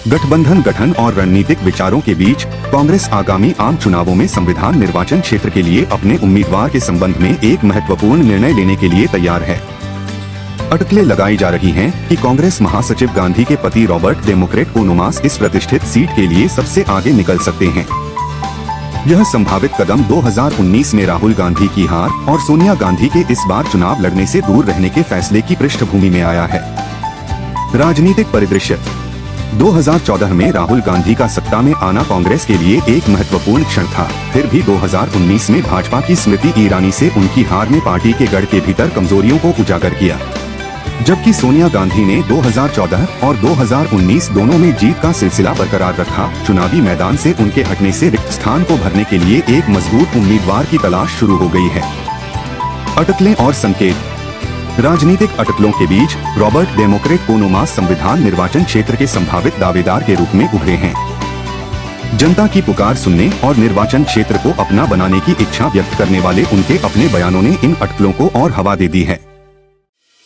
गठबंधन गठन और रणनीतिक विचारों के बीच कांग्रेस आगामी आम चुनावों में संविधान निर्वाचन क्षेत्र के लिए अपने उम्मीदवार के संबंध में एक महत्वपूर्ण निर्णय लेने के लिए तैयार है। अटकलें लगाई जा रही हैं कि कांग्रेस महासचिव गांधी के पति रॉबर्ट डेमोक्रेट कोनोमास इस प्रतिष्ठित सीट के लिए सबसे आगे निकल सकते हैं। यह संभावित कदम 2019 में राहुल गांधी की हार और सोनिया गांधी के इस बार चुनाव लड़ने से दूर रहने के फैसले की पृष्ठभूमि में आया है। राजनीतिक परिदृश्य 2014 में राहुल गांधी का सत्ता में आना कांग्रेस के लिए एक महत्वपूर्ण क्षण था। फिर भी 2019 में भाजपा की स्मृति ईरानी से उनकी हार ने पार्टी के गढ़ के भीतर कमजोरियों को उजागर किया। जबकि सोनिया गांधी ने 2014 और 2019 दोनों में जीत का सिलसिला बरकरार रखा, चुनावी मैदान से उनके हटने से रिक्त स्थान को भरने के लिए एक मजबूत उम्मीदवार की तलाश शुरू हो गई है। अटकलें और संकेत। राजनीतिक अटकलों के बीच रॉबर्ट डेमोक्रेट कोनोमास संविधान निर्वाचन क्षेत्र के संभावित दावेदार के रूप में उभरे हैं। जनता की पुकार सुनने और निर्वाचन क्षेत्र को अपना बनाने की इच्छा व्यक्त करने वाले उनके अपने बयानों ने इन अटकलों को और हवा दे दी है।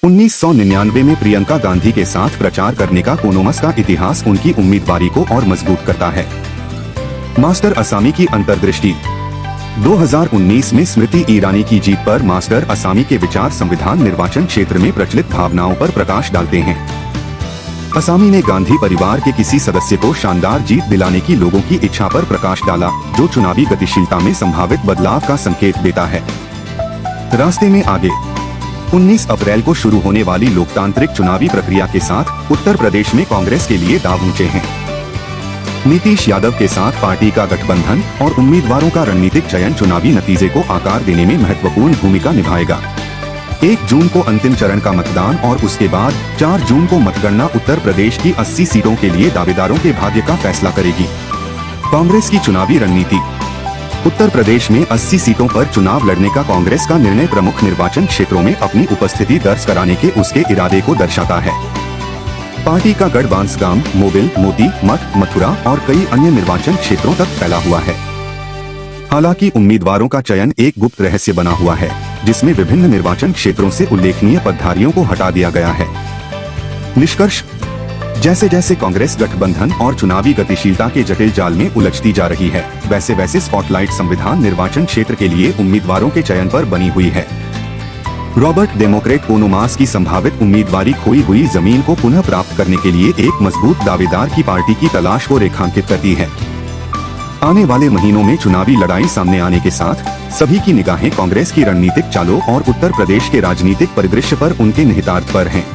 1999 में प्रियंका गांधी के साथ प्रचार करने का कोनोमास का इतिहास उनकी उम्मीदवारी को और मजबूत करता है। मास्टर असामी की अंतर्दृष्टि। 2019 में स्मृति ईरानी की जीत पर मास्टर असामी के विचार संविधान निर्वाचन क्षेत्र में प्रचलित भावनाओं पर प्रकाश डालते हैं। असामी ने गांधी परिवार के किसी सदस्य को शानदार जीत दिलाने की लोगों की इच्छा पर प्रकाश डाला, जो चुनावी गतिशीलता में संभावित बदलाव का संकेत देता है। रास्ते में आगे। 19 अप्रैल को शुरू होने वाली लोकतांत्रिक चुनावी प्रक्रिया के साथ उत्तर प्रदेश में कांग्रेस के लिए दांव ऊंचे हैं। नीतीश यादव के साथ पार्टी का गठबंधन और उम्मीदवारों का रणनीतिक चयन चुनावी नतीजे को आकार देने में महत्वपूर्ण भूमिका निभाएगा। 1 जून को अंतिम चरण का मतदान और उसके बाद 4 जून को मतगणना उत्तर प्रदेश की 80 सीटों के लिए दावेदारों के भाग्य का फैसला करेगी। कांग्रेस की चुनावी रणनीति। उत्तर प्रदेश में 80 सीटों पर चुनाव लड़ने का कांग्रेस का निर्णय प्रमुख निर्वाचन क्षेत्रों में अपनी उपस्थिति दर्ज कराने के उसके इरादे को दर्शाता है। पार्टी का गढ़ बांसगाम, मोबिल, मोती, मठ, मथुरा और कई अन्य निर्वाचन क्षेत्रों तक फैला हुआ है। हालांकि उम्मीदवारों का चयन एक गुप्त रहस्य बना हुआ है, जिसमें विभिन्न निर्वाचन क्षेत्रों से उल्लेखनीय पदधारियों को हटा दिया गया है। निष्कर्ष। जैसे जैसे कांग्रेस गठबंधन और चुनावी गतिशीलता के जटिल जाल में उलझती जा रही है, वैसे वैसे स्पॉटलाइट संविधान निर्वाचन क्षेत्र के लिए उम्मीदवारों के चयन पर बनी हुई है। रॉबर्ट डेमोक्रेट कोनोमास की संभावित उम्मीदवारी खोई हुई जमीन को पुनः प्राप्त करने के लिए एक मजबूत दावेदार की पार्टी की तलाश को रेखांकित करती है। आने वाले महीनों में चुनावी लड़ाई सामने आने के साथ सभी की निगाहें कांग्रेस की रणनीतिक चालों और उत्तर प्रदेश के राजनीतिक परिदृश्य पर उनके निहितार्थ पर हैं।